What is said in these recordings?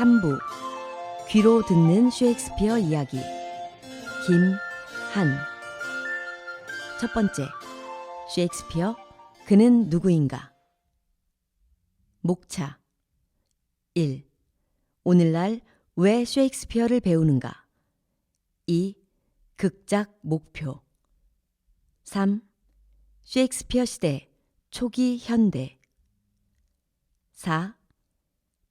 3부 귀로 듣는 셰익스피어 이야기 김한 첫 번째, 셰익스피어 그는 누구인가? 목차 1. 오늘날 왜 셰익스피어를 배우는가? 2. 극작 목표 3. 셰익스피어 시대 초기 현대 4.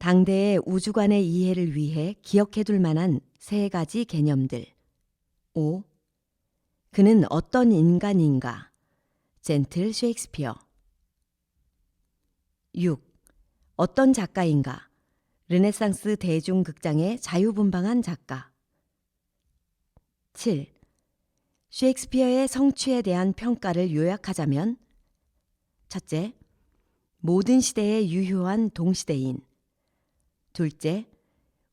당대의 우주관의 이해를 위해 기억해둘 만한 세 가지 개념들 5. 그는 어떤 인간인가? 젠틀 셰익스피어 6. 어떤 작가인가? 르네상스 대중극장의 자유분방한 작가 7. 셰익스피어의 성취에 대한 평가를 요약하자면 첫째, 모든 시대에 유효한 동시대인 둘째,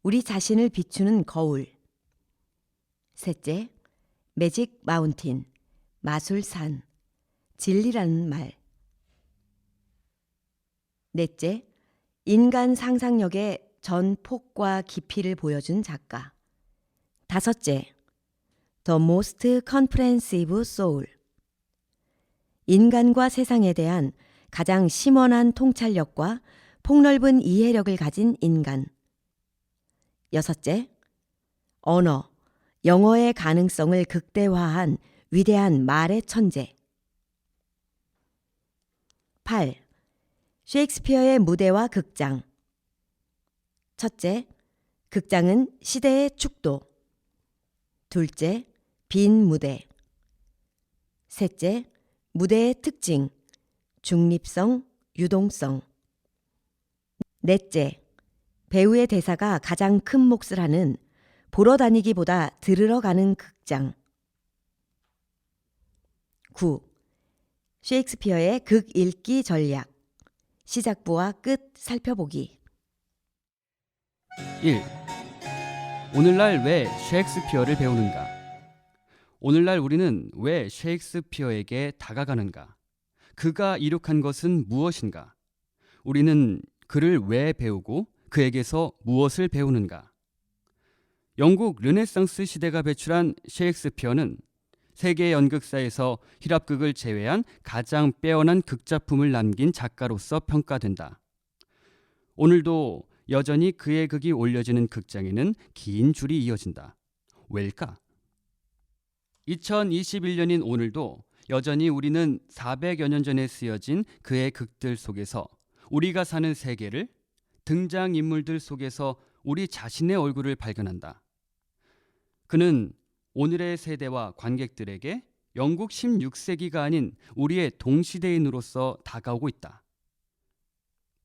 우리 자신을 비추는 거울 셋째, 매직 마운틴, 마술산, 진리라는 말 넷째, 인간 상상력의 전폭과 깊이를 보여준 작가 다섯째, The Most Comprehensive Soul 인간과 세상에 대한 가장 심원한 통찰력과 폭넓은 이해력을 가진 인간 여섯째, 언어, 영어의 가능성을 극대화한 위대한 말의 천재 8. 셰익스피어의 무대와 극장 첫째, 극장은 시대의 축도 둘째, 빈 무대 셋째, 무대의 특징, 중립성, 유동성 넷째, 배우의 대사가 가장 큰 몫을 하는 보러 다니기보다 들으러 가는 극장 9. 셰익스피어의 극 읽기 전략 시작부와 끝 살펴보기 1. 오늘날 왜 셰익스피어를 배우는가? 오늘날 우리는 왜 셰익스피어에게 다가가는가? 그가 이룩한 것은 무엇인가? 우리는 그를 왜 배우고 그에게서 무엇을 배우는가? 영국 르네상스 시대가 배출한 셰익스피어는 세계 연극사에서 희랍극을 제외한 가장 빼어난 극작품을 남긴 작가로서 평가된다. 오늘도 여전히 그의 극이 올려지는 극장에는 긴 줄이 이어진다. 왜일까? 2021년인 오늘도 여전히 우리는 400여 년 전에 쓰여진 그의 극들 속에서 우리가 사는 세계를, 등장인물들 속에서 우리 자신의 얼굴을 발견한다. 그는 오늘의 세대와 관객들에게 영국 16세기가 아닌 우리의 동시대인으로서 다가오고 있다.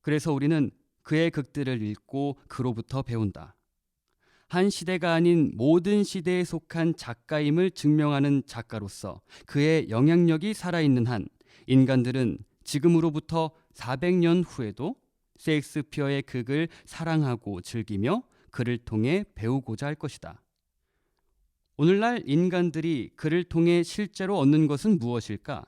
그래서 우리는 그의 극들을 읽고 그로부터 배운다. 한 시대가 아닌 모든 시대에 속한 작가임을 증명하는 작가로서 그의 영향력이 살아있는 한 인간들은 지금으로부터 400년 후에도 셰익스피어의 극을 사랑하고 즐기며 그를 통해 배우고자 할 것이다. 오늘날 인간들이 그를 통해 실제로 얻는 것은 무엇일까?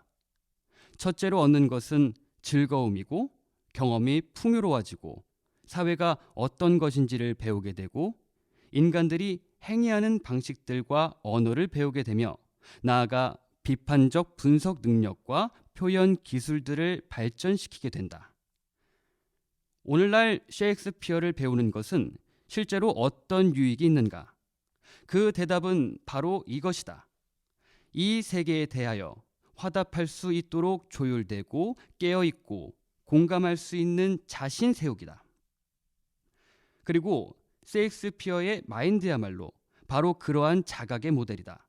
첫째로 얻는 것은 즐거움이고 경험이 풍요로워지고 사회가 어떤 것인지를 배우게 되고 인간들이 행위하는 방식들과 언어를 배우게 되며 나아가 비판적 분석 능력과 표현 기술들을 발전시키게 된다. 오늘날 셰익스피어를 배우는 것은 실제로 어떤 유익이 있는가? 그 대답은 바로 이것이다. 이 세계에 대하여 화답할 수 있도록 조율되고 깨어있고 공감할 수 있는 자신 세우기다. 그리고 셰익스피어의 마인드야말로 바로 그러한 자각의 모델이다.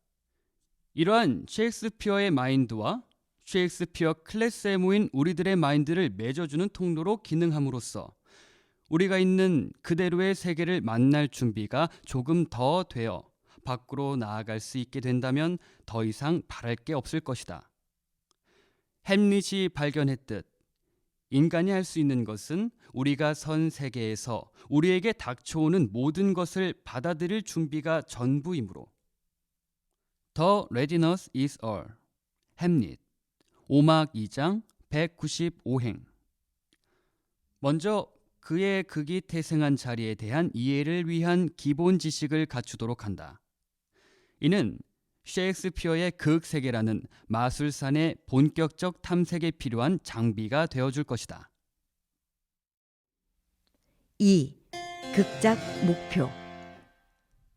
이러한 셰익스피어의 마인드와 셰익스피어 클래스에 모인 우리들의 마인드를 맺어주는 통로로 기능함으로써 우리가 있는 그대로의 세계를 만날 준비가 조금 더 되어 밖으로 나아갈 수 있게 된다면 더 이상 바랄 게 없을 것이다. 햄릿이 발견했듯 인간이 할 수 있는 것은 우리가 선 세계에서 우리에게 닥쳐오는 모든 것을 받아들일 준비가 전부이므로. The readiness is all. 햄릿 5막 2장 195행. 먼저 그의 극이 태생한 자리에 대한 이해를 위한 기본 지식을 갖추도록 한다. 이는 셰익스피어의 극 세계라는 마술산의 본격적 탐색에 필요한 장비가 되어줄 것이다. 2. 극작 목표.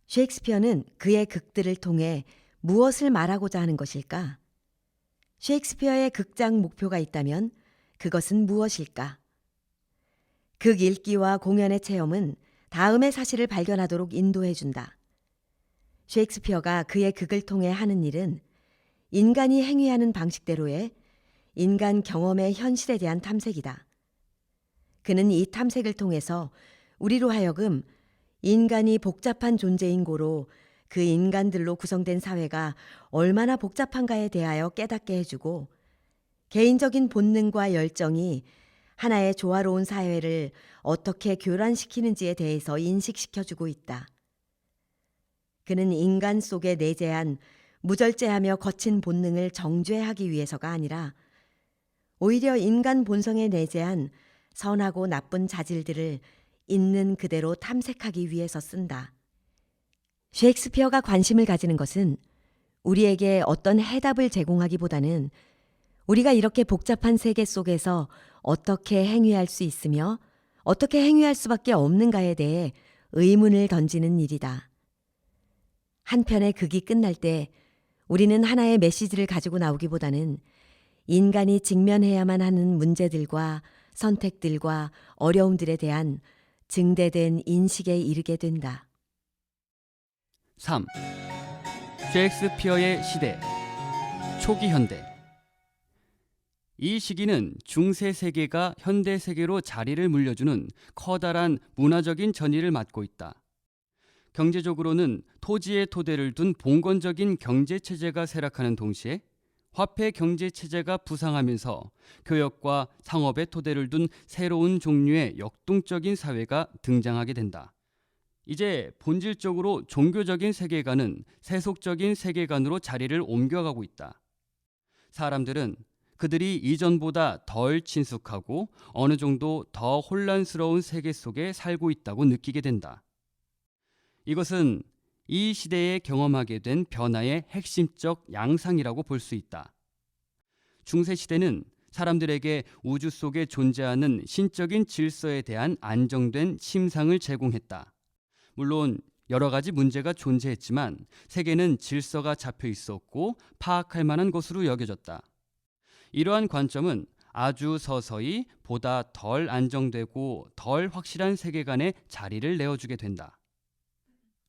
셰익스피어는 그의 극들을 통해 무엇을 말하고자 하는 것일까? 셰익스피어의 극작 목표가 있다면 그것은 무엇일까? 극 읽기와 공연의 체험은 다음의 사실을 발견하도록 인도해준다. 셰익스피어가 그의 극을 통해 하는 일은 인간이 행위하는 방식대로의 인간 경험의 현실에 대한 탐색이다. 그는 이 탐색을 통해서 우리로 하여금 인간이 복잡한 존재인 고로 그 인간들로 구성된 사회가 얼마나 복잡한가에 대하여 깨닫게 해주고 개인적인 본능과 열정이 하나의 조화로운 사회를 어떻게 교란시키는지에 대해서 인식시켜주고 있다. 그는 인간 속에 내재한 무절제하며 거친 본능을 정죄하기 위해서가 아니라 오히려 인간 본성에 내재한 선하고 나쁜 자질들을 있는 그대로 탐색하기 위해서 쓴다. 셰익스피어가 관심을 가지는 것은 우리에게 어떤 해답을 제공하기보다는 우리가 이렇게 복잡한 세계 속에서 어떻게 행위할 수 있으며 어떻게 행위할 수밖에 없는가에 대해 의문을 던지는 일이다. 한 편의 극이 끝날 때 우리는 하나의 메시지를 가지고 나오기보다는 인간이 직면해야만 하는 문제들과 선택들과 어려움들에 대한 증대된 인식에 이르게 된다. 3. 셰익스피어의 시대, 초기 현대. 이 시기는 중세 세계가 현대 세계로 자리를 물려주는 커다란 문화적인 전이를 맞고 있다. 경제적으로는 토지에 토대를 둔 봉건적인 경제체제가 쇠락하는 동시에 화폐 경제체제가 부상하면서 교역과 상업의 토대를 둔 새로운 종류의 역동적인 사회가 등장하게 된다. 이제 본질적으로 종교적인 세계관은 세속적인 세계관으로 자리를 옮겨가고 있다. 사람들은 그들이 이전보다 덜 친숙하고 어느 정도 더 혼란스러운 세계 속에 살고 있다고 느끼게 된다. 이것은 이 시대에 경험하게 된 변화의 핵심적 양상이라고 볼 수 있다. 중세시대는 사람들에게 우주 속에 존재하는 신적인 질서에 대한 안정된 심상을 제공했다. 물론 여러 가지 문제가 존재했지만 세계는 질서가 잡혀 있었고 파악할 만한 것으로 여겨졌다. 이러한 관점은 아주 서서히 보다 덜 안정되고 덜 확실한 세계관에 자리를 내어주게 된다.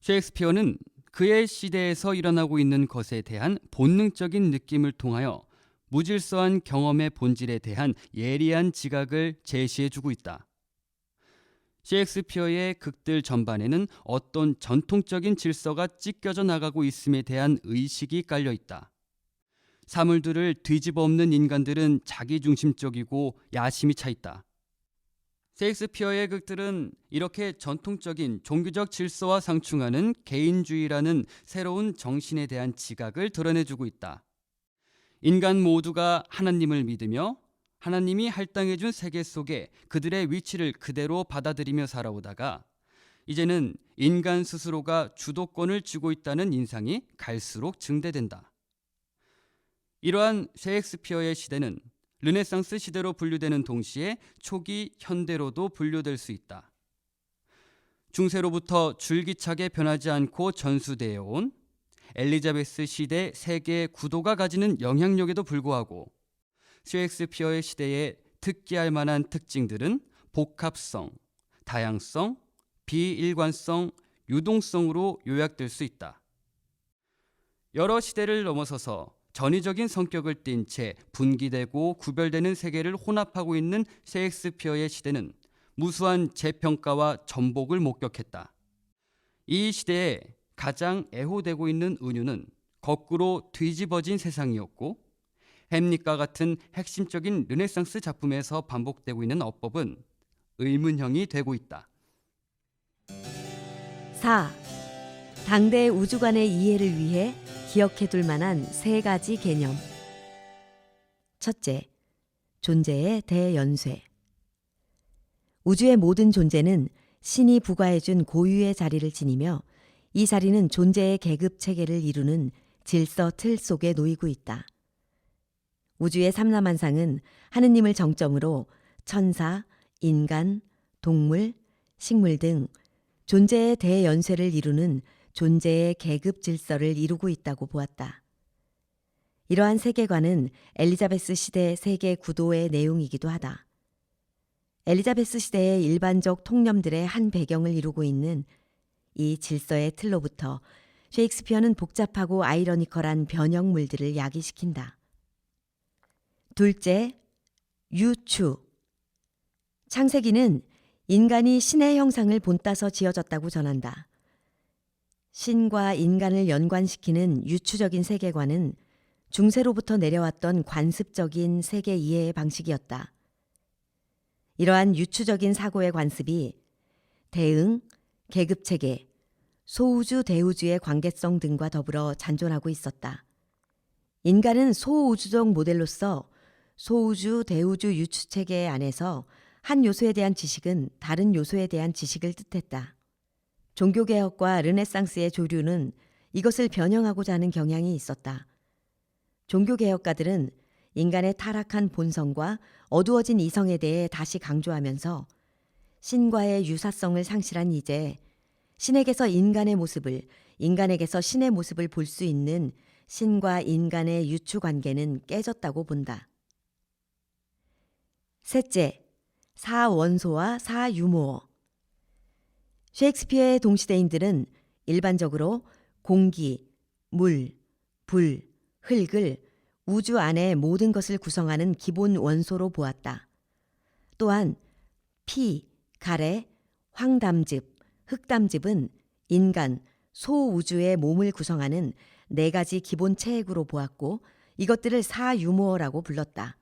셰익스피어는 그의 시대에서 일어나고 있는 것에 대한 본능적인 느낌을 통하여 무질서한 경험의 본질에 대한 예리한 지각을 제시해주고 있다. 셰익스피어의 극들 전반에는 어떤 전통적인 질서가 찢겨져 나가고 있음에 대한 의식이 깔려 있다. 사물들을 뒤집어 엎는 인간들은 자기중심적이고 야심이 차 있다. 셰익스피어의 극들은 이렇게 전통적인 종교적 질서와 상충하는 개인주의라는 새로운 정신에 대한 지각을 드러내주고 있다. 인간 모두가 하나님을 믿으며 하나님이 할당해준 세계 속에 그들의 위치를 그대로 받아들이며 살아오다가 이제는 인간 스스로가 주도권을 쥐고 있다는 인상이 갈수록 증대된다. 이러한 셰익스피어의 시대는 르네상스 시대로 분류되는 동시에 초기 현대로도 분류될 수 있다. 중세로부터 줄기차게 변하지 않고 전수되어 온 엘리자베스 시대 세계의 구도가 가지는 영향력에도 불구하고 셰익스피어의 시대에 특기할 만한 특징들은 복합성, 다양성, 비일관성, 유동성으로 요약될 수 있다. 여러 시대를 넘어서서 전위적인 성격을 띤 채 분기되고 구별되는 세계를 혼합하고 있는 셰익스피어의 시대는 무수한 재평가와 전복을 목격했다. 이 시대에 가장 애호되고 있는 은유는 거꾸로 뒤집어진 세상이었고 햄릿과 같은 핵심적인 르네상스 작품에서 반복되고 있는 어법은 의문형이 되고 있다. 4. 당대의 우주관의 이해를 위해 기억해둘 만한 3가지 개념. 첫째, 존재의 대연쇄. 우주의 모든 존재는 신이 부과해준 고유의 자리를 지니며 이 자리는 존재의 계급 체계를 이루는 질서 틀 속에 놓이고 있다. 우주의 삼라만상은 하느님을 정점으로 천사, 인간, 동물, 식물 등 존재의 대연쇄를 이루는 존재의 계급 질서를 이루고 있다고 보았다. 이러한 세계관은 엘리자베스 시대 세계 구도의 내용이기도 하다. 엘리자베스 시대의 일반적 통념들의 한 배경을 이루고 있는 이 질서의 틀로부터 셰익스피어는 복잡하고 아이러니컬한 변형물들을 야기시킨다. 둘째, 유추. 창세기는 인간이 신의 형상을 본따서 지어졌다고 전한다. 신과 인간을 연관시키는 유추적인 세계관은 중세로부터 내려왔던 관습적인 세계 이해의 방식이었다. 이러한 유추적인 사고의 관습이 대응, 계급체계, 소우주, 대우주의 관계성 등과 더불어 잔존하고 있었다. 인간은 소우주적 모델로서 소우주, 대우주 유추체계 안에서 한 요소에 대한 지식은 다른 요소에 대한 지식을 뜻했다. 종교개혁과 르네상스의 조류는 이것을 변형하고자 하는 경향이 있었다. 종교개혁가들은 인간의 타락한 본성과 어두워진 이성에 대해 다시 강조하면서 신과의 유사성을 상실한 이제 신에게서 인간의 모습을, 인간에게서 신의 모습을 볼 수 있는 신과 인간의 유추 관계는 깨졌다고 본다. 셋째, 사원소와 사유모어. 셰익스피어의 동시대인들은 일반적으로 공기, 물, 불, 흙을 우주 안의 모든 것을 구성하는 기본 원소로 보았다. 또한 피, 가래, 황담즙, 흙담즙은 인간, 소우주의 몸을 구성하는 네 가지 기본 체액으로 보았고 이것들을 사유모어라고 불렀다.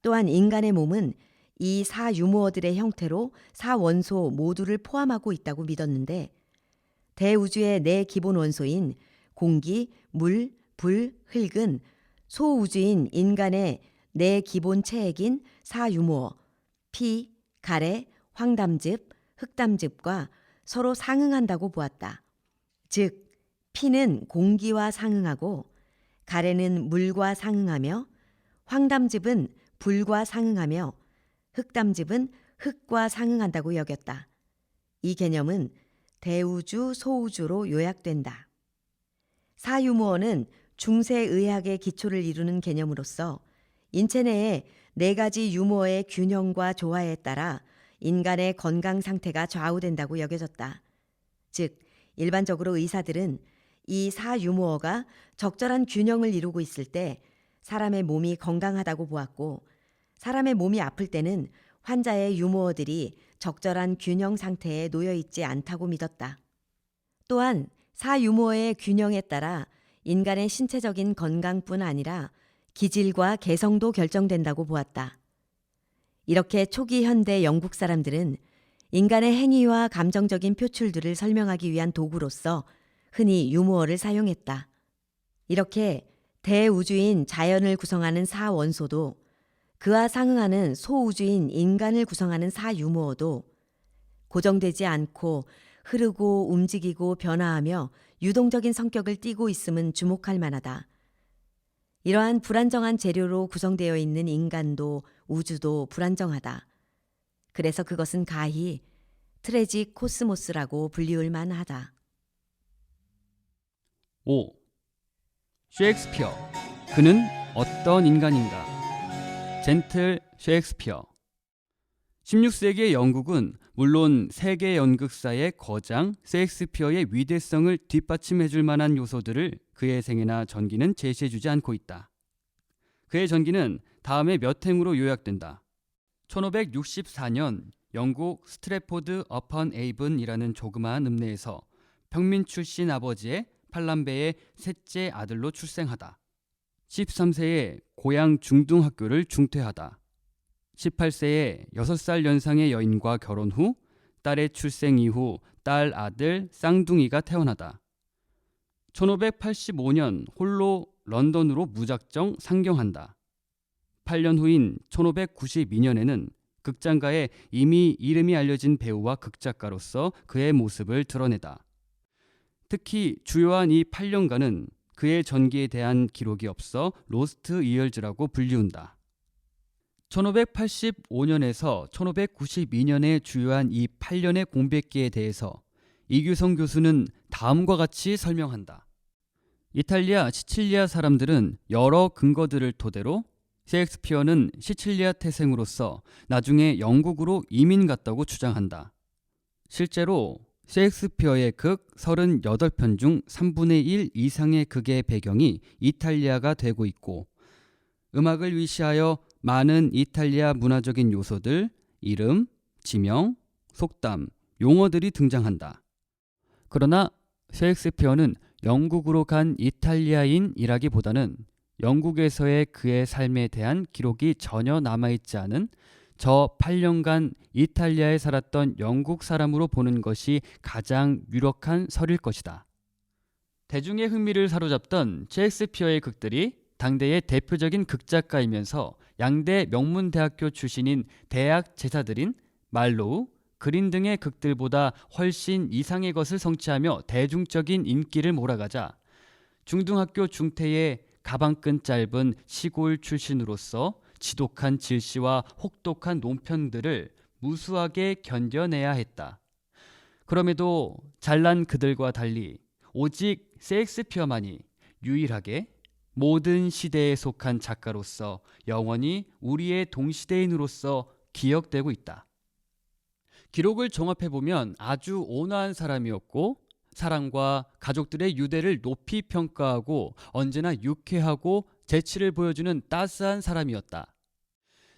또한 인간의 몸은 이 사유모어들의 형태로 사원소 모두를 포함하고 있다고 믿었는데 대우주의 네 기본 원소인 공기, 물, 불, 흙은 소우주인 인간의 네 기본 체액인 사유모어, 피, 가래, 황담즙, 흙담즙과 서로 상응한다고 보았다. 즉, 피는 공기와 상응하고 가래는 물과 상응하며 황담즙은 불과 상응하며 흙담즙은 흙과 상응한다고 여겼다. 이 개념은 대우주, 소우주로 요약된다. 사유모어는 중세의학의 기초를 이루는 개념으로서 인체 내의 네 가지 유모어의 균형과 조화에 따라 인간의 건강 상태가 좌우된다고 여겨졌다. 즉, 일반적으로 의사들은 이 사유모어가 적절한 균형을 이루고 있을 때 사람의 몸이 건강하다고 보았고 사람의 몸이 아플 때는 환자의 유모어들이 적절한 균형 상태에 놓여 있지 않다고 믿었다. 또한 사유모어의 균형에 따라 인간의 신체적인 건강뿐 아니라 기질과 개성도 결정된다고 보았다. 이렇게 초기 현대 영국 사람들은 인간의 행위와 감정적인 표출들을 설명하기 위한 도구로서 흔히 유모어를 사용했다. 이렇게 대우주인 자연을 구성하는 사원소도 그와 상응하는 소우주인 인간을 구성하는 사유모어도 고정되지 않고 흐르고 움직이고 변화하며 유동적인 성격을 띠고 있음은 주목할 만하다. 이러한 불안정한 재료로 구성되어 있는 인간도 우주도 불안정하다. 그래서 그것은 가히 트래직 코스모스라고 불리울 만하다. 5. 셰익스피어. 그는 어떤 인간인가? 젠틀 셰익스피어. 16세기의 영국은 물론 세계 연극사의 거장 셰익스피어의 위대성을 뒷받침해줄 만한 요소들을 그의 생애나 전기는 제시해주지 않고 있다. 그의 전기는 다음의 몇 행으로 요약된다. 1564년 영국 스트래포드 어펀 에이븐이라는 조그마한 읍내에서 평민 출신 아버지의 팔남배의 셋째 아들로 출생하다. 13세에 고향 중등학교를 중퇴하다. 18세에 6살 연상의 여인과 결혼 후 딸의 출생 이후 딸 아들 쌍둥이가 태어나다. 1585년 홀로 런던으로 무작정 상경한다. 8년 후인 1592년에는 극장가에 이미 이름이 알려진 배우와 극작가로서 그의 모습을 드러내다. 특히 주요한 이 8년간은 그의 전기에 대한 기록이 없어 로스트 이얼즈라고 불리운다. 1585년에서 1592년에 주요한 이 8년의 공백기에 대해서 이규성 교수는 다음과 같이 설명한다. 이탈리아 시칠리아 사람들은 여러 근거들을 토대로 셰익스피어는 시칠리아 태생으로서 나중에 영국으로 이민 갔다고 주장한다. 실제로 셰익스피어의 극 38편 중 3분의 1 이상의 극의 배경이 이탈리아가 되고 있고, 음악을 위시하여 많은 이탈리아 문화적인 요소들, 이름, 지명, 속담, 용어들이 등장한다. 그러나 셰익스피어는 영국으로 간 이탈리아인이라기보다는 영국에서의 그의 삶에 대한 기록이 전혀 남아있지 않은 저 8년간 이탈리아에 살았던 영국 사람으로 보는 것이 가장 유력한 설일 것이다. 대중의 흥미를 사로잡던 셰익스피어의 극들이 당대의 대표적인 극작가이면서 양대 명문대학교 출신인 대학 제자들인 말로우, 그린 등의 극들보다 훨씬 이상의 것을 성취하며 대중적인 인기를 몰아가자 중등학교 중퇴의 가방끈 짧은 시골 출신으로서 지독한 질시와 혹독한 논편들을 무수하게 견뎌내야 했다. 그럼에도 잘난 그들과 달리 오직 셰익스피어만이 유일하게 모든 시대에 속한 작가로서 영원히 우리의 동시대인으로서 기억되고 있다. 기록을 종합해보면 아주 온화한 사람이었고, 사랑과 가족들의 유대를 높이 평가하고 언제나 유쾌하고 재치를 보여주는 따스한 사람이었다.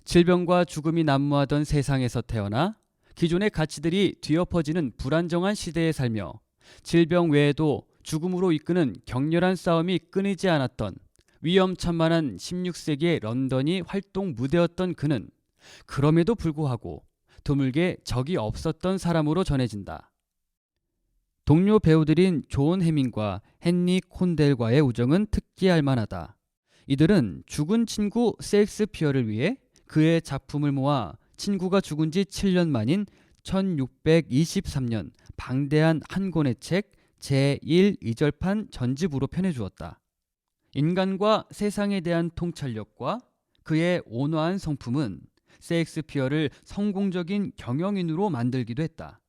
질병과 죽음이 난무하던 세상에서 태어나 기존의 가치들이 뒤엎어지는 불안정한 시대에 살며 질병 외에도 죽음으로 이끄는 격렬한 싸움이 끊이지 않았던 위험천만한 16세기의 런던이 활동 무대였던 그는 그럼에도 불구하고 드물게 적이 없었던 사람으로 전해진다. 동료 배우들인 존 해밍과 헨리 콘델과의 우정은 특기할 만하다. 이들은 죽은 친구 셰익스피어를 위해 그의 작품을 모아 친구가 죽은 지 7년 만인 1623년 방대한 한 권의 책 제1, 2절판 전집으로 펴내주었다. 인간과 세상에 대한 통찰력과 그의 온화한 성품은 셰익스피어를 성공적인 경영인으로 만들기도 했다.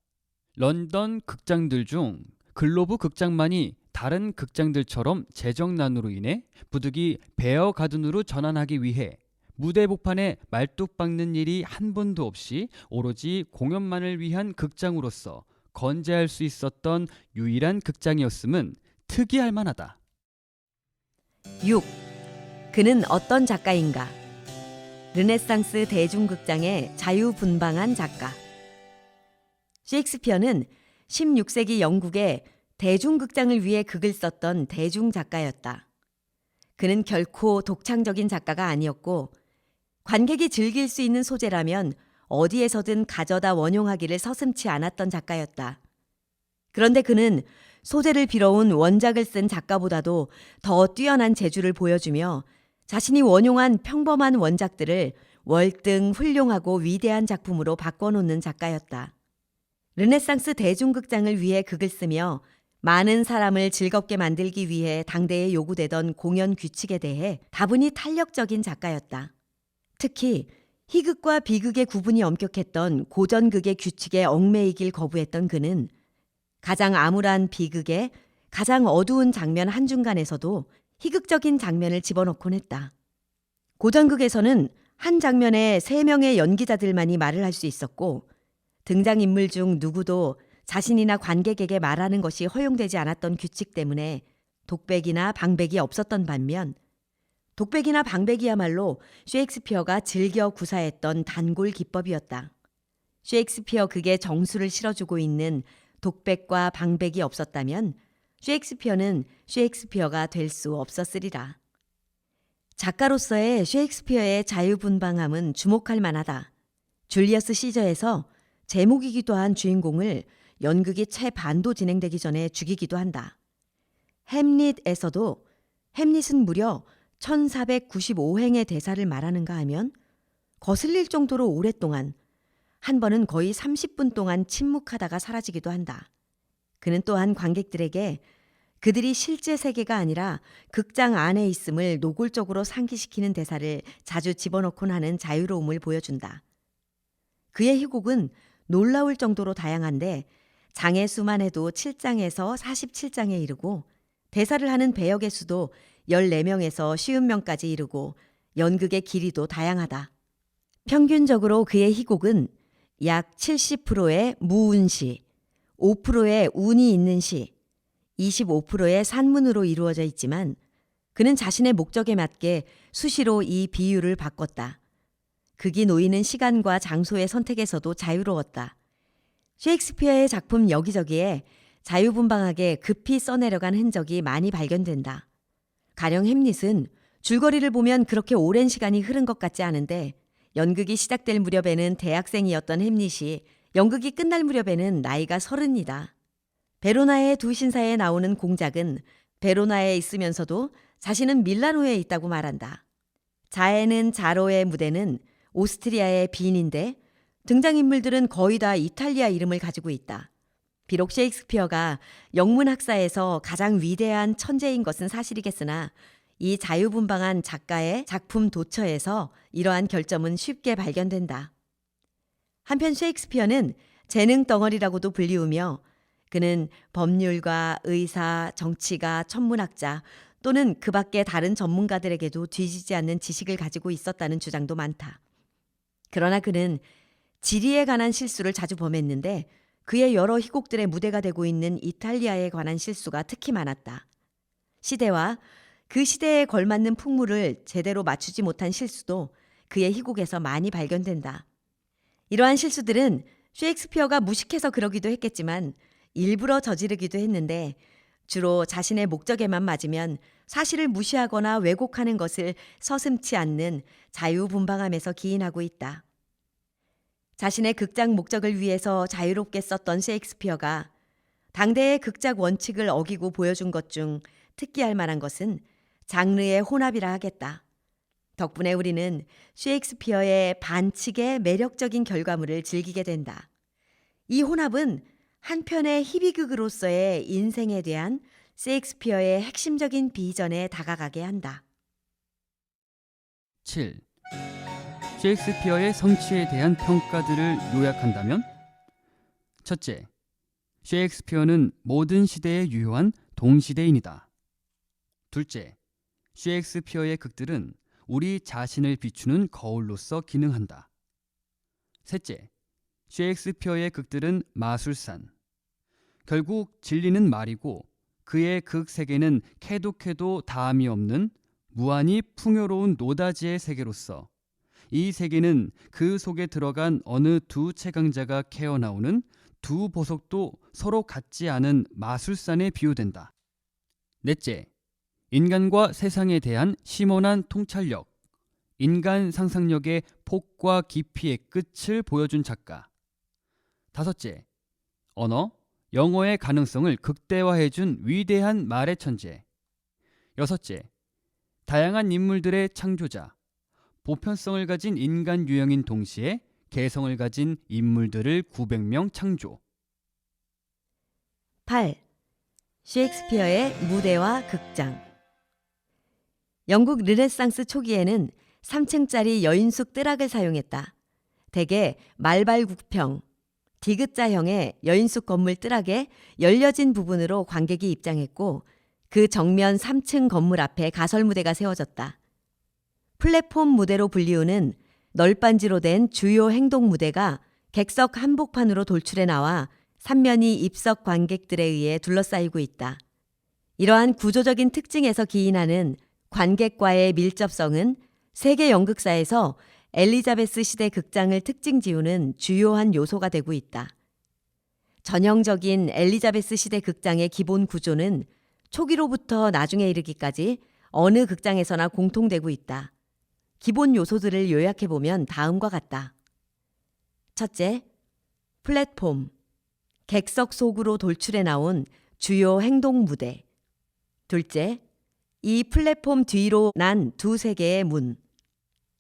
런던 극장들 중 글로브 극장만이 다른 극장들처럼 재정난으로 인해 부득이 베어 가든으로 전환하기 위해 무대 복판에 말뚝 박는 일이 한 번도 없이 오로지 공연만을 위한 극장으로서 건재할 수 있었던 유일한 극장이었음은 특이할 만하다. 6. 그는 어떤 작가인가? 르네상스 대중극장의 자유분방한 작가. 셰익스피어는 16세기 영국의 대중극장을 위해 극을 썼던 대중작가였다. 그는 결코 독창적인 작가가 아니었고, 관객이 즐길 수 있는 소재라면 어디에서든 가져다 원용하기를 서슴지 않았던 작가였다. 그런데 그는 소재를 빌어온 원작을 쓴 작가보다도 더 뛰어난 재주를 보여주며 자신이 원용한 평범한 원작들을 월등 훌륭하고 위대한 작품으로 바꿔놓는 작가였다. 르네상스 대중극장을 위해 극을 쓰며 많은 사람을 즐겁게 만들기 위해 당대에 요구되던 공연 규칙에 대해 다분히 탄력적인 작가였다. 특히 희극과 비극의 구분이 엄격했던 고전극의 규칙에 얽매이길 거부했던 그는 가장 암울한 비극의 가장 어두운 장면 한중간에서도 희극적인 장면을 집어넣곤 했다. 고전극에서는 한 장면에 3명의 연기자들만이 말을 할 수 있었고, 등장인물 중 누구도 자신이나 관객에게 말하는 것이 허용되지 않았던 규칙 때문에 독백이나 방백이 없었던 반면, 독백이나 방백이야말로 셰익스피어가 즐겨 구사했던 단골 기법이었다. 셰익스피어 극에 정수를 실어주고 있는 독백과 방백이 없었다면 셰익스피어는 셰익스피어가 될 수 없었으리라. 작가로서의 셰익스피어의 자유분방함은 주목할 만하다. 줄리어스 시저에서 제목이기도 한 주인공을 연극이 채 반도 진행되기 전에 죽이기도 한다. 햄릿에서도 햄릿은 무려 1495행의 대사를 말하는가 하면 거슬릴 정도로 오랫동안 한 번은 거의 30분 동안 침묵하다가 사라지기도 한다. 그는 또한 관객들에게 그들이 실제 세계가 아니라 극장 안에 있음을 노골적으로 상기시키는 대사를 자주 집어넣곤 하는 자유로움을 보여준다. 그의 희곡은 놀라울 정도로 다양한데 장의 수만 해도 7장에서 47장에 이르고 대사를 하는 배역의 수도 14명에서 50명까지 이르고 연극의 길이도 다양하다. 평균적으로 그의 희곡은 약 70%의 무운시, 5%의 운이 있는 시, 25%의 산문으로 이루어져 있지만 그는 자신의 목적에 맞게 수시로 이 비율을 바꿨다. 극이 놓이는 시간과 장소의 선택에서도 자유로웠다. 셰익스피어의 작품 여기저기에 자유분방하게 급히 써내려간 흔적이 많이 발견된다. 가령 햄릿은 줄거리를 보면 그렇게 오랜 시간이 흐른 것 같지 않은데 연극이 시작될 무렵에는 대학생이었던 햄릿이 연극이 끝날 무렵에는 나이가 30이다. 베로나의 두 신사에 나오는 공작은 베로나에 있으면서도 자신은 밀라노에 있다고 말한다. 자에는 자로의 무대는 오스트리아의 빈인데 등장인물들은 거의 다 이탈리아 이름을 가지고 있다. 비록 셰익스피어가 영문학사에서 가장 위대한 천재인 것은 사실이겠으나 이 자유분방한 작가의 작품 도처에서 이러한 결점은 쉽게 발견된다. 한편 셰익스피어는 재능 덩어리라고도 불리우며 그는 법률가, 의사, 정치가, 천문학자 또는 그 밖의 다른 전문가들에게도 뒤지지 않는 지식을 가지고 있었다는 주장도 많다. 그러나 그는 지리에 관한 실수를 자주 범했는데 그의 여러 희곡들의 무대가 되고 있는 이탈리아에 관한 실수가 특히 많았다. 시대와 그 시대에 걸맞는 풍물을 제대로 맞추지 못한 실수도 그의 희곡에서 많이 발견된다. 이러한 실수들은 셰익스피어가 무식해서 그러기도 했겠지만 일부러 저지르기도 했는데 주로 자신의 목적에만 맞으면 사실을 무시하거나 왜곡하는 것을 서슴지 않는 자유분방함에서 기인하고 있다. 자신의 극작 목적을 위해서 자유롭게 썼던 셰익스피어가 당대의 극작 원칙을 어기고 보여준 것 중 특기할 만한 것은 장르의 혼합이라 하겠다. 덕분에 우리는 셰익스피어의 반칙의 매력적인 결과물을 즐기게 된다. 이 혼합은 한편의 희비극으로서의 인생에 대한 셰익스피어의 핵심적인 비전에 다가가게 한다. 7. 셰익스피어의 성취에 대한 평가들을 요약한다면? 첫째, 셰익스피어는 모든 시대에 유효한 동시대인이다. 둘째, 셰익스피어의 극들은 우리 자신을 비추는 거울로서 기능한다. 셋째, 셰익스피어의 극들은 마술산. 결국 진리는 말이고 그의 극 세계는 캐도 다함이 없는 무한히 풍요로운 노다지의 세계로서 이 세계는 그 속에 들어간 어느 두 최강자가 캐어나오는 두 보석도 서로 같지 않은 마술산에 비유된다. 넷째, 인간과 세상에 대한 심원한 통찰력, 인간 상상력의 폭과 깊이의 끝을 보여준 작가. 다섯째, 언어, 영어의 가능성을 극대화해준 위대한 말의 천재. 여섯째, 다양한 인물들의 창조자, 보편성을 가진 인간 유형인 동시에 개성을 가진 인물들을 900명 창조. 8. 셰익스피어의 무대와 극장. 영국 르네상스 초기에는 3층짜리 여인숙 뜰악을 사용했다. 대개 말발굽형, 디귿자형의 여인숙 건물 뜰악에 열려진 부분으로 관객이 입장했고 그 정면 3층 건물 앞에 가설무대가 세워졌다. 플랫폼 무대로 불리우는 널빤지로 된 주요 행동 무대가 객석 한복판으로 돌출해 나와 3면이 입석 관객들에 의해 둘러싸이고 있다. 이러한 구조적인 특징에서 기인하는 관객과의 밀접성은 세계 연극사에서 엘리자베스 시대 극장을 특징 지우는 주요한 요소가 되고 있다. 전형적인 엘리자베스 시대 극장의 기본 구조는 초기로부터 나중에 이르기까지 어느 극장에서나 공통되고 있다. 기본 요소들을 요약해보면 다음과 같다. 첫째, 플랫폼, 객석 속으로 돌출해 나온 주요 행동 무대. 둘째, 이 플랫폼 뒤로 난 두세 개의 문.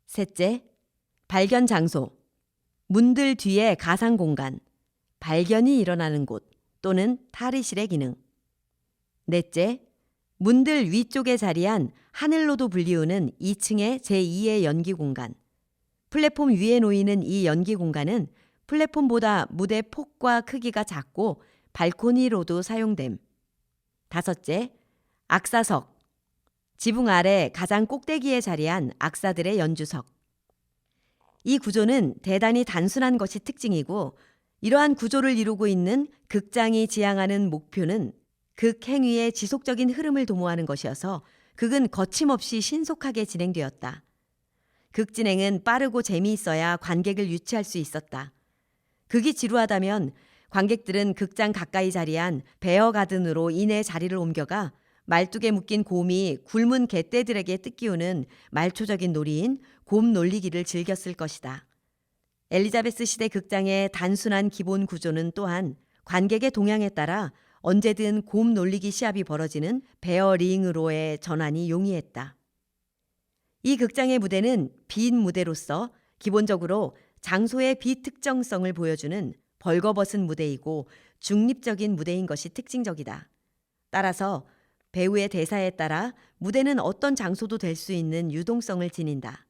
셋째, 발견 장소, 문들 뒤에 가상 공간, 발견이 일어나는 곳 또는 탈의실의 기능. 넷째, 문들 위쪽에 자리한 하늘로도 불리우는 2층의 제2의 연기 공간. 플랫폼 위에 놓이는 이 연기 공간은 플랫폼보다 무대 폭과 크기가 작고 발코니로도 사용됨. 다섯째, 악사석. 지붕 아래 가장 꼭대기에 자리한 악사들의 연주석. 이 구조는 대단히 단순한 것이 특징이고 이러한 구조를 이루고 있는 극장이 지향하는 목표는 극 행위의 지속적인 흐름을 도모하는 것이어서 극은 거침없이 신속하게 진행되었다. 극 진행은 빠르고 재미있어야 관객을 유치할 수 있었다. 극이 지루하다면 관객들은 극장 가까이 자리한 베어가든으로 이내 자리를 옮겨가 말뚝에 묶인 곰이 굶은 개떼들에게 뜯기우는 말초적인 놀이인 곰 놀리기를 즐겼을 것이다. 엘리자베스 시대 극장의 단순한 기본 구조는 또한 관객의 동향에 따라 언제든 곰 놀리기 시합이 벌어지는 베어링으로의 전환이 용이했다. 이 극장의 무대는 빈 무대로서 기본적으로 장소의 비특정성을 보여주는 벌거벗은 무대이고 중립적인 무대인 것이 특징적이다. 따라서 배우의 대사에 따라 무대는 어떤 장소도 될 수 있는 유동성을 지닌다.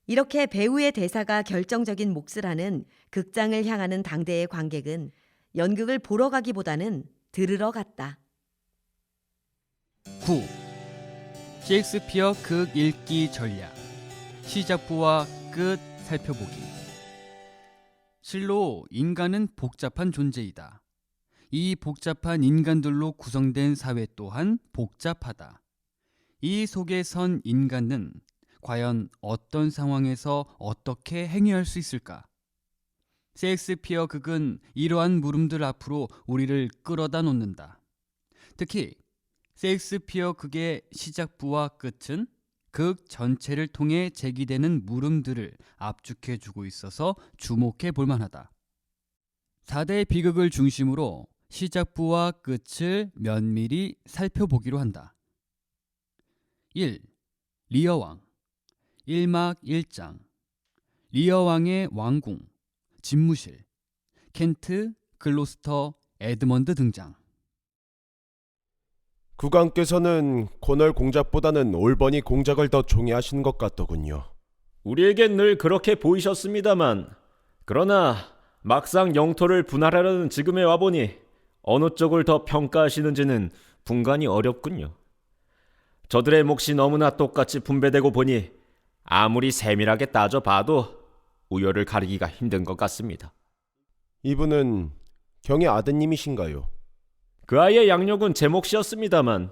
이렇게 배우의 대사가 결정적인 몫을 하는 극장을 향하는 당대의 관객은 연극을 보러 가기보다는 들으러 갔다. 9. 셰익스피어 극 읽기 전략. 시작부와 끝 살펴보기. 실로 인간은 복잡한 존재이다. 이 복잡한 인간들로 구성된 사회 또한 복잡하다. 이 속에 선 인간은 과연 어떤 상황에서 어떻게 행위할 수 있을까? 셰익스피어 극은 이러한 물음들 앞으로 우리를 끌어다 놓는다. 특히 셰익스피어 극의 시작부와 끝은 극 전체를 통해 제기되는 물음들을 압축해주고 있어서 주목해 볼 만하다. 4대 비극을 중심으로 시작부와 끝을 면밀히 살펴보기로 한다. 1. 리어왕 1막 1장 리어왕의 왕궁, 집무실, 켄트, 글로스터, 에드먼드 등장. 국왕께서는 코널 공작보다는 올버니 공작을 더 총애하시는 것 같더군요. 우리에겐 늘 그렇게 보이셨습니다만, 그러나 막상 영토를 분할하려는 지금에 와보니 어느 쪽을 더 평가하시는지는 분간이 어렵군요. 저들의 몫이 너무나 똑같이 분배되고 보니 아무리 세밀하게 따져봐도 우열을 가리기가 힘든 것 같습니다. 이분은 경의 아드님이신가요? 그 아이의 양육은 제 몫이었습니다만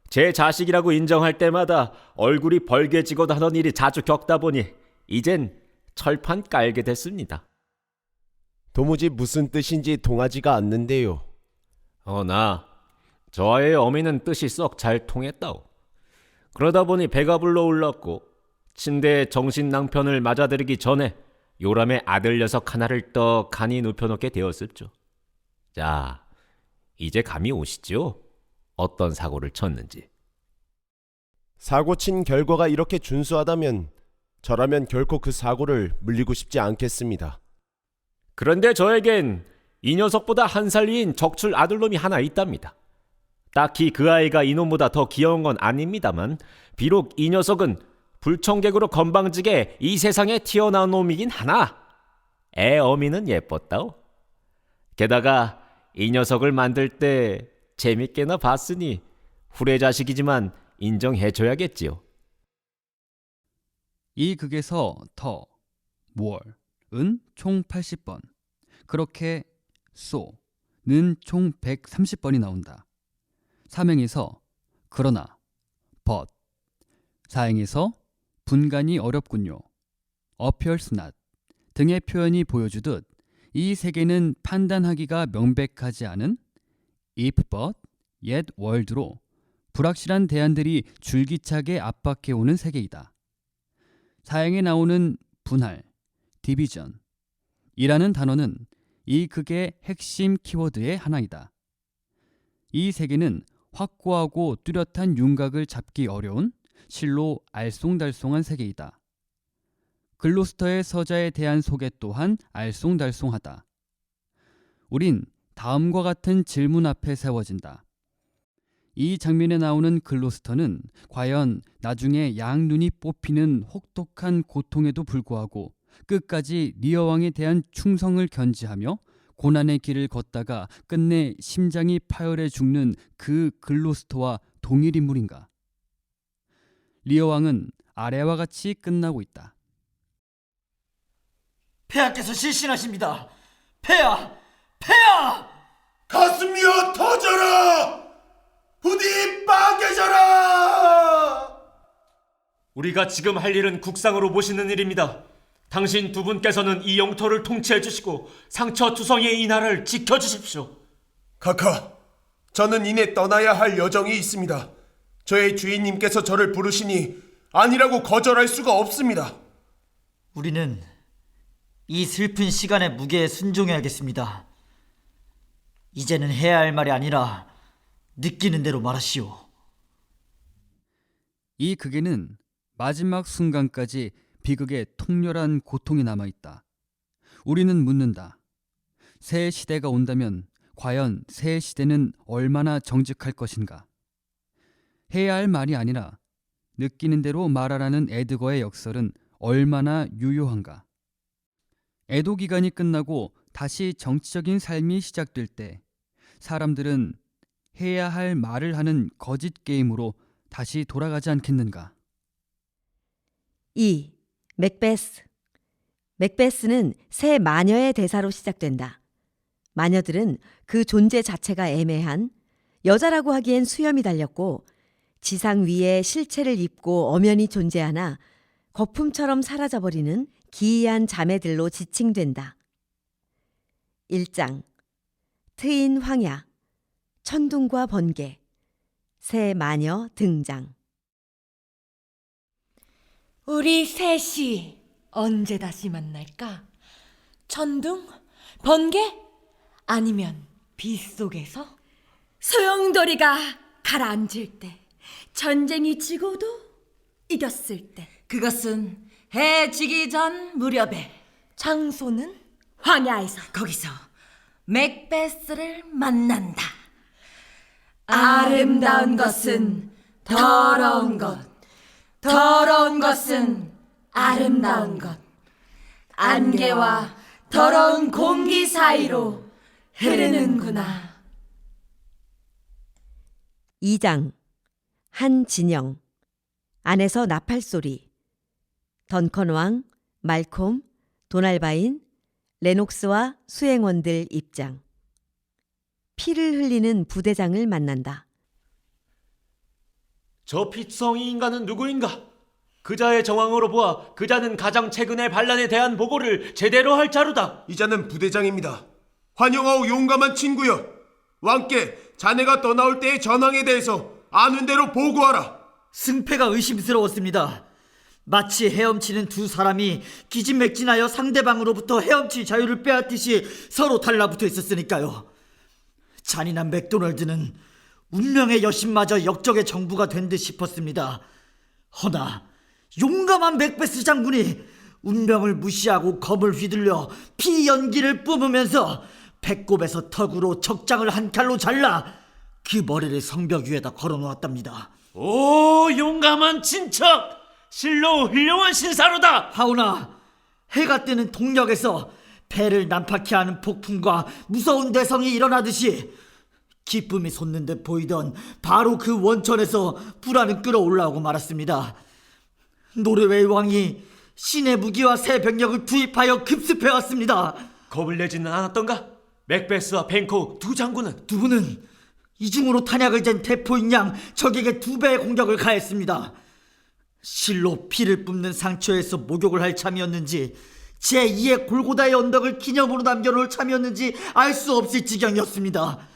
제 자식이라고 인정할 때마다 얼굴이 벌개지곤 하던 일이 자주 겪다 보니 이젠 철판 깔게 됐습니다. 도무지 무슨 뜻인지 통하지가 않는데요. 저 아이의 어미는 뜻이 썩 잘 통했다오. 그러다 보니 배가 불러올랐고 침대에 정신낭편을 맞아들이기 전에 요람의 아들 녀석 하나를 떡하니 눕혀놓게 되었었죠. 자, 이제 감이 오시죠? 어떤 사고를 쳤는지. 사고 친 결과가 이렇게 준수하다면 저라면 결코 그 사고를 물리고 싶지 않겠습니다. 그런데 저에겐 이 녀석보다 한 살 위인 적출 아들놈이 하나 있답니다. 딱히 그 아이가 이놈보다 더 귀여운 건 아닙니다만 비록 이 녀석은 불청객으로 건방지게 이 세상에 튀어나온 놈이긴 하나 애 어미는 예뻤다오. 게다가 이 녀석을 만들 때 재밌게나 봤으니 후레자식이지만 인정해줘야겠지요. 이 극에서 더, more은 총 80번, 그렇게 so는 총 130번이 나온다. 삼행에서 그러나, but, 사행에서 분간이 어렵군요, appears not 등의 표현이 보여주듯 이 세계는 판단하기가 명백하지 않은 if but, yet world로 불확실한 대안들이 줄기차게 압박해오는 세계이다. 사행에 나오는 분할, division 이라는 단어는 이 극의 핵심 키워드의 하나이다. 이 세계는 확고하고 뚜렷한 윤곽을 잡기 어려운 실로 알쏭달쏭한 세계이다. 글로스터의 서자에 대한 소개 또한 알쏭달쏭하다. 우린 다음과 같은 질문 앞에 세워진다. 이 장면에 나오는 글로스터는 과연 나중에 양눈이 뽑히는 혹독한 고통에도 불구하고 끝까지 리어 왕에 대한 충성을 견지하며 고난의 길을 걷다가 끝내 심장이 파열해 죽는 그 글로스터와 동일 인물인가? 리어 왕은 아래와 같이 끝나고 있다. 폐하께서 실신하십니다. 폐하! 폐하! 가슴이여 터져라! 부디 빠개져라! 우리가 지금 할 일은 국상으로 모시는 일입니다. 당신 두 분께서는 이 영토를 통치해 주시고 상처 투성이의 이 나라를 지켜주십시오. 카카, 저는 이내 떠나야 할 여정이 있습니다. 저의 주인님께서 저를 부르시니 아니라고 거절할 수가 없습니다. 우리는 이 슬픈 시간의 무게에 순종해야겠습니다. 이제는 해야 할 말이 아니라 느끼는 대로 말하시오. 이 극에는 마지막 순간까지 비극의 통렬한 고통이 남아있다. 우리는 묻는다. 새 시대가 온다면 과연 새 시대는 얼마나 정직할 것인가? 해야 할 말이 아니라 느끼는 대로 말하라는 에드거의 역설은 얼마나 유효한가? 애도 기간이 끝나고 다시 정치적인 삶이 시작될 때 사람들은 해야 할 말을 하는 거짓 게임으로 다시 돌아가지 않겠는가? 2. 맥베스. 맥베스는 새 마녀의 대사로 시작된다. 마녀들은 그 존재 자체가 애매한, 여자라고 하기엔 수염이 달렸고 지상 위에 실체를 입고 엄연히 존재하나 거품처럼 사라져버리는 기이한 자매들로 지칭된다. 1장. 트인 황야, 천둥과 번개, 새 마녀 등장. 우리 셋이 언제 다시 만날까? 천둥? 번개? 아니면 빗속에서? 소용돌이가 가라앉을 때, 전쟁이 지고도 이겼을 때. 그것은 해 지기 전 무렵에. 장소는? 황야에서. 거기서 맥베스를 만난다. 아름다운 것은 더러운 것, 더러운 것은 아름다운 것. 안개와 더러운 공기 사이로 흐르는구나. 2장. 한 진영, 안에서 나팔소리, 던컨 왕, 말콤, 도날바인, 레녹스와 수행원들 입장. 피를 흘리는 부대장을 만난다. 저 피투성이 인간은 누구인가? 그자의 정황으로 보아 그자는 가장 최근의 반란에 대한 보고를 제대로 할 자루다. 이자는 부대장입니다. 환영하오 용감한 친구여. 왕께 자네가 떠나올 때의 전황에 대해서 아는 대로 보고하라. 승패가 의심스러웠습니다. 마치 헤엄치는 두 사람이 기진맥진하여 상대방으로부터 헤엄칠 자유를 빼앗듯이 서로 달라붙어 있었으니까요. 잔인한 맥도널드는 운명의 여신마저 역적의 정부가 된 듯 싶었습니다. 허나 용감한 맥베스 장군이 운명을 무시하고 검을 휘둘려 피 연기를 뿜으면서 배꼽에서 턱으로 적장을 한 칼로 잘라 그 머리를 성벽 위에다 걸어놓았답니다. 오, 용감한 친척! 실로 훌륭한 신사로다! 하오나 해가 뜨는 동력에서 배를 난파케 하는 폭풍과 무서운 대성이 일어나듯이 기쁨이 솟는 듯 보이던 바로 그 원천에서 불안은 끓어올라오고 말았습니다. 노르웨이 왕이 신의 무기와 새 병력을 투입하여 급습해왔습니다. 겁을 내지는 않았던가? 맥베스와 벤코 두 장군은? 두 분은 이중으로 탄약을 잰 대포인 양 적에게 2배의 공격을 가했습니다. 실로 피를 뿜는 상처에서 목욕을 할 참이었는지 제2의 골고다의 언덕을 기념으로 남겨놓을 참이었는지 알 수 없을 지경이었습니다.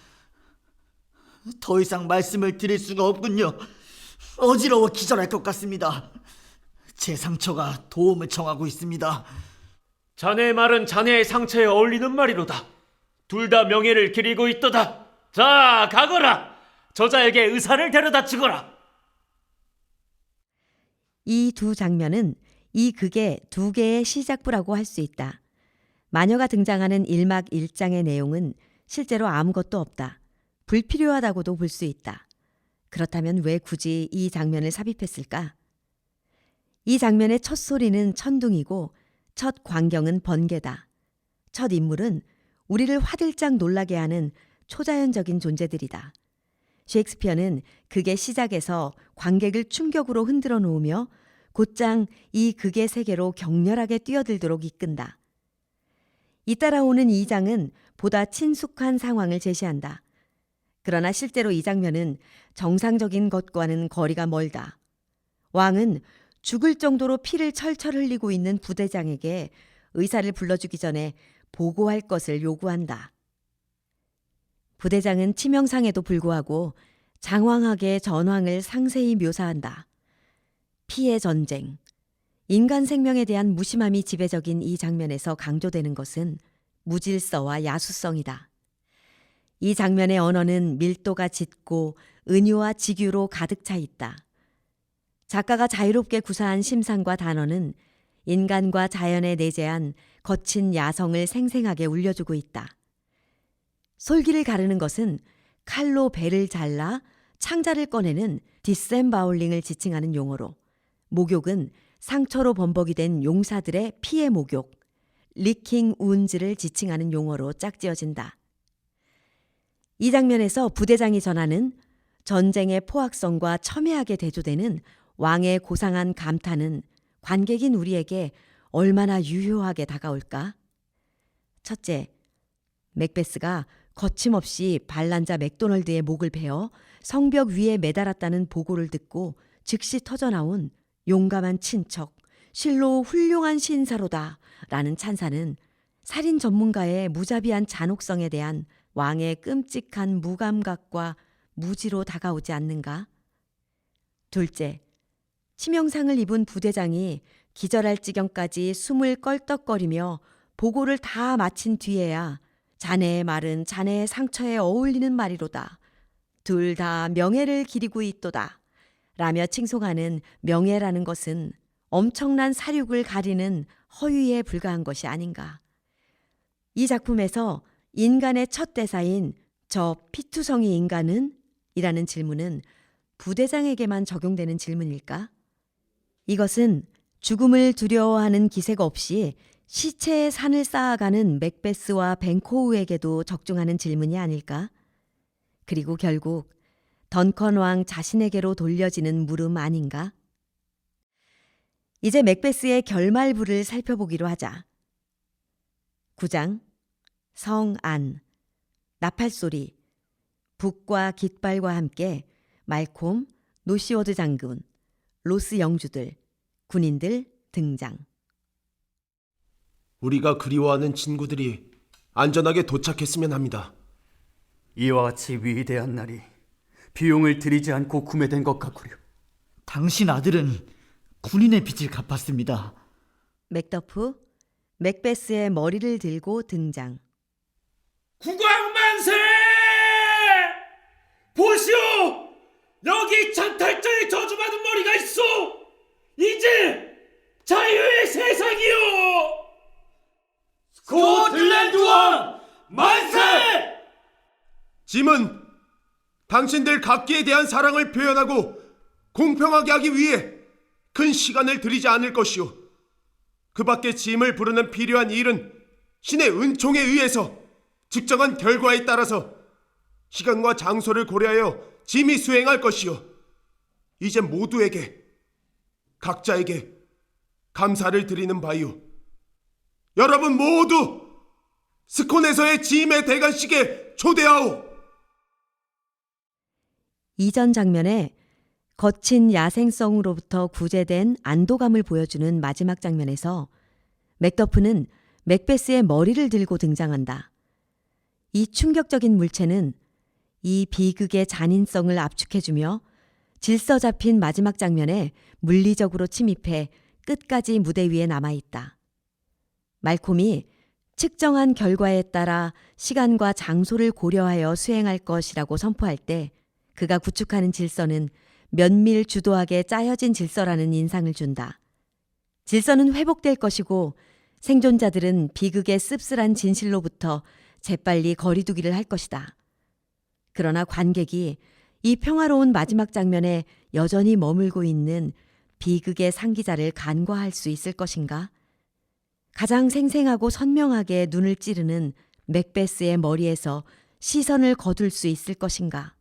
더 이상 말씀을 드릴 수가 없군요. 어지러워 기절할 것 같습니다. 제 상처가 도움을 청하고 있습니다. 자네의 말은 자네의 상처에 어울리는 말이로다. 둘 다 명예를 기리고 있도다. 자, 가거라. 저자에게 의사를 데려다 주거라. 이 두 장면은 이 극의 두 개의 시작부라고 할 수 있다. 마녀가 등장하는 1막 1장의 내용은 실제로 아무것도 없다. 불필요하다고도 볼 수 있다. 그렇다면 왜 굳이 이 장면을 삽입했을까? 이 장면의 첫 소리는 천둥이고 첫 광경은 번개다. 첫 인물은 우리를 화들짝 놀라게 하는 초자연적인 존재들이다. 셰익스피어는 극의 시작에서 관객을 충격으로 흔들어 놓으며 곧장 이 극의 세계로 격렬하게 뛰어들도록 이끈다. 잇따라 오는 2장은 보다 친숙한 상황을 제시한다. 그러나 실제로 이 장면은 정상적인 것과는 거리가 멀다. 왕은 죽을 정도로 피를 철철 흘리고 있는 부대장에게 의사를 불러주기 전에 보고할 것을 요구한다. 부대장은 치명상에도 불구하고 장황하게 전황을 상세히 묘사한다. 피의 전쟁, 인간 생명에 대한 무심함이 지배적인 이 장면에서 강조되는 것은 무질서와 야수성이다. 이 장면의 언어는 밀도가 짙고 은유와 직유로 가득 차 있다. 작가가 자유롭게 구사한 심상과 단어는 인간과 자연에 내재한 거친 야성을 생생하게 울려주고 있다. 솔기를 가르는 것은 칼로 배를 잘라 창자를 꺼내는 디셈바울링을 지칭하는 용어로, 목욕은 상처로 범벅이 된 용사들의 피의 목욕, 리킹 우운즈를 지칭하는 용어로 짝지어진다. 이 장면에서 부대장이 전하는 전쟁의 포악성과 첨예하게 대조되는 왕의 고상한 감탄은 관객인 우리에게 얼마나 유효하게 다가올까? 첫째, 맥베스가 거침없이 반란자 맥도널드의 목을 베어 성벽 위에 매달았다는 보고를 듣고 즉시 터져나온 용감한 친척, 실로 훌륭한 신사로다 라는 찬사는 살인 전문가의 무자비한 잔혹성에 대한 왕의 끔찍한 무감각과 무지로 다가오지 않는가? 둘째, 치명상을 입은 부대장이 기절할 지경까지 숨을 껄떡거리며 보고를 다 마친 뒤에야 자네의 말은 자네의 상처에 어울리는 말이로다. 둘 다 명예를 기리고 있도다. 라며 칭송하는 명예라는 것은 엄청난 사륙을 가리는 허위에 불과한 것이 아닌가. 이 작품에서 인간의 첫 대사인 저 피투성이 인간은? 이라는 질문은 부대장에게만 적용되는 질문일까? 이것은 죽음을 두려워하는 기색 없이 시체의 산을 쌓아가는 맥베스와 벤코우에게도 적중하는 질문이 아닐까? 그리고 결국 던컨 왕 자신에게로 돌려지는 물음 아닌가? 이제 맥베스의 결말부를 살펴보기로 하자. 9장, 성안, 나팔소리, 북과 깃발과 함께 말콤, 노시워드 장군, 로스 영주들, 군인들 등장. 우리가 그리워하는 친구들이 안전하게 도착했으면 합니다. 이와 같이 위대한 날이 비용을 들이지 않고 구매된 것 같구려. 당신 아들은 군인의 빚을 갚았습니다. 맥더프, 맥베스의 머리를 들고 등장. 국왕만세! 보시오! 여기 찬탈자의 저주받은 머리가 있어! 이제 자유의 세상이요! 스코틀랜드 왕 만세! 짐은 당신들 각기에 대한 사랑을 표현하고 공평하게 하기 위해 큰 시간을 들이지 않을 것이오. 그 밖에 짐을 부르는 필요한 일은 신의 은총에 의해서 측정한 결과에 따라서 시간과 장소를 고려하여 짐이 수행할 것이오. 이제 모두에게, 각자에게 감사를 드리는 바이오. 여러분 모두 스콘에서의 짐의 대관식에 초대하오. 이전 장면에 거친 야생성으로부터 구제된 안도감을 보여주는 마지막 장면에서 맥더프는 맥베스의 머리를 들고 등장한다. 이 충격적인 물체는 이 비극의 잔인성을 압축해주며 질서 잡힌 마지막 장면에 물리적으로 침입해 끝까지 무대 위에 남아있다. 말콤이 측정한 결과에 따라 시간과 장소를 고려하여 수행할 것이라고 선포할 때 그가 구축하는 질서는 면밀 주도하게 짜여진 질서라는 인상을 준다. 질서는 회복될 것이고 생존자들은 비극의 씁쓸한 진실로부터 재빨리 거리두기를 할 것이다. 그러나 관객이 이 평화로운 마지막 장면에 여전히 머물고 있는 비극의 상기자를 간과할 수 있을 것인가? 가장 생생하고 선명하게 눈을 찌르는 맥베스의 머리에서 시선을 거둘 수 있을 것인가?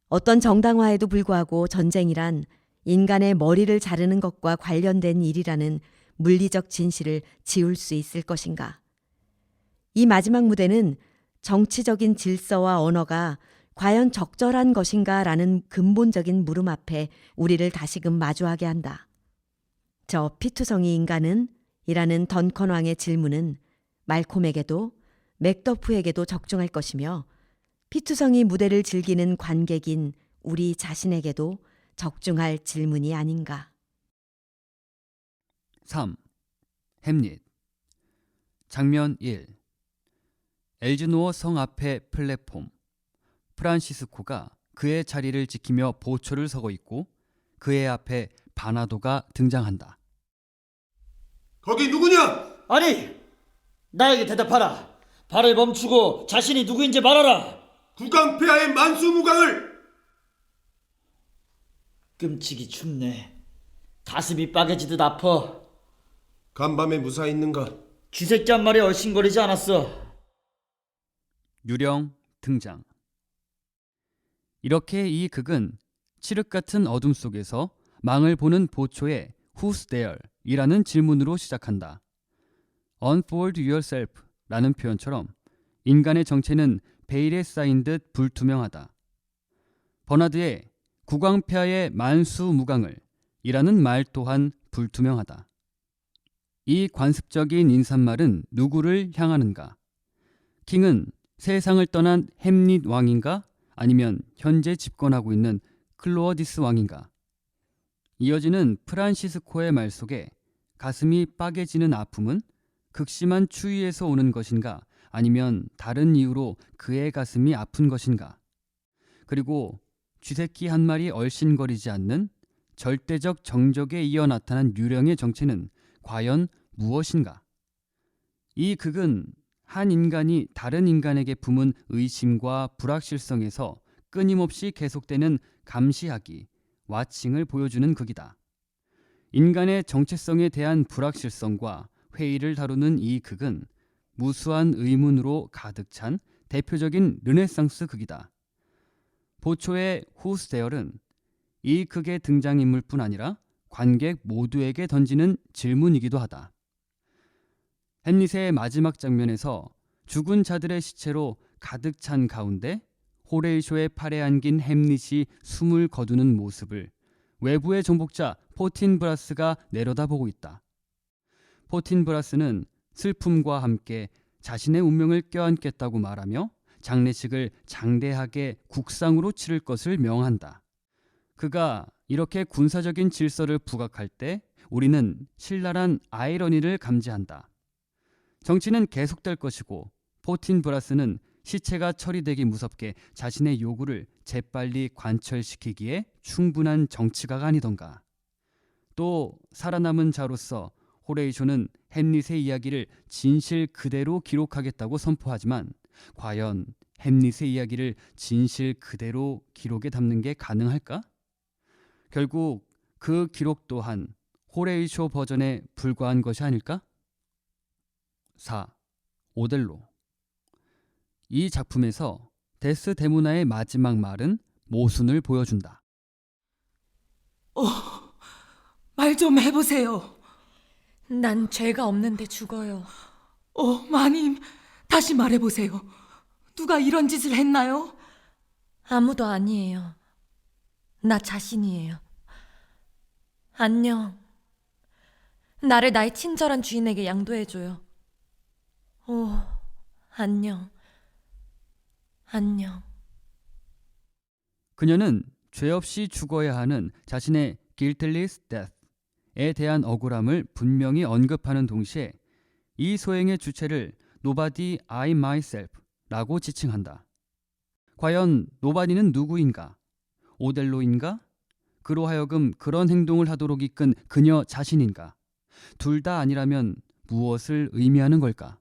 어떤 정당화에도 불구하고 전쟁이란 인간의 머리를 자르는 것과 관련된 일이라는 물리적 진실을 지울 수 있을 것인가? 이 마지막 무대는 정치적인 질서와 언어가 과연 적절한 것인가라는 근본적인 물음 앞에 우리를 다시금 마주하게 한다. 저 피투성이 인간은? 이라는 던컨 왕의 질문은 말콤에게도 맥더프에게도 적중할 것이며 피투성이 무대를 즐기는 관객인 우리 자신에게도 적중할 질문이 아닌가. 3. 햄릿 장면 1. 엘즈노어 성 앞의 플랫폼. 프란시스코가 그의 자리를 지키며 보초를 서고 있고 그의 앞에 바나도가 등장한다. 거기 누구냐? 아니, 나에게 대답하라. 발을 멈추고 자신이 누구인지 말하라. 국왕폐하의 만수무강을! 끔찍이 춥네. 가슴이 빠개지듯 아파. 간밤에 무사 있는가? 쥐새끼 한 마리 얼씬거리지 않았어. 유령 등장. 이렇게 이 극은 칠흑 같은 어둠 속에서 망을 보는 보초의 Who's there? 이라는 질문으로 시작한다. Unfold yourself 라는 표현처럼 인간의 정체는 베일에 쌓인 듯 불투명하다. 버나드의 국왕폐하의 만수무강을 이라는 말 또한 불투명하다. 이 관습적인 인사말은 누구를 향하는가? 킹은 세상을 떠난 햄릿 왕인가? 아니면 현재 집권하고 있는 클로어디스 왕인가? 이어지는 프란시스코의 말 속에 가슴이 빠개지는 아픔은 극심한 추위에서 오는 것인가? 아니면 다른 이유로 그의 가슴이 아픈 것인가? 그리고 쥐새끼 한 마리 얼씬거리지 않는 절대적 정적에 이어 나타난 유령의 정체는 과연 무엇인가? 이 극은 한 인간이 다른 인간에게 품은 의심과 불확실성에서 끊임없이 계속되는 감시하기, 와칭을 보여주는 극이다. 인간의 정체성에 대한 불확실성과 회의를 다루는 이 극은 무수한 의문으로 가득 찬 대표적인 르네상스 극이다. 보초의 Who's there은 이 극의 등장인물뿐 아니라 관객 모두에게 던지는 질문이기도 하다. 햄릿의 마지막 장면에서 죽은 자들의 시체로 가득 찬 가운데 호레이쇼의 팔에 안긴 햄릿이 숨을 거두는 모습을 외부의 정복자 포틴브라스가 내려다보고 있다. 포틴브라스는 슬픔과 함께 자신의 운명을 껴안겠다고 말하며 장례식을 장대하게 국상으로 치를 것을 명한다. 그가 이렇게 군사적인 질서를 부각할 때 우리는 신랄한 아이러니를 감지한다. 정치는 계속될 것이고 포틴브라스는 시체가 처리되기 무섭게 자신의 요구를 재빨리 관철시키기에 충분한 정치가가 아니던가. 또 살아남은 자로서 호레이쇼는 햄릿의 이야기를 진실 그대로 기록하겠다고 선포하지만 과연 햄릿의 이야기를 진실 그대로 기록에 담는 게 가능할까? 결국 그 기록 또한 호레이쇼 버전에 불과한 것이 아닐까? 4. 오델로. 이 작품에서 데스데모나의 마지막 말은 모순을 보여준다. 말 좀 해보세요. 난 죄가 없는데 죽어요. 마님, 다시 말해보세요. 누가 이런 짓을 했나요? 아무도 아니에요. 나 자신이에요. 안녕. 나를 나의 친절한 주인에게 양도해줘요. 안녕. 안녕. 그녀는 죄 없이 죽어야 하는 자신의 guiltless death에 대한 억울함을 분명히 언급하는 동시에 이 소행의 주체를 Nobody I myself라고 지칭한다. 과연 노바디는 누구인가? 오델로인가? 그로 하여금 그런 행동을 하도록 이끈 그녀 자신인가? 둘 다 아니라면 무엇을 의미하는 걸까?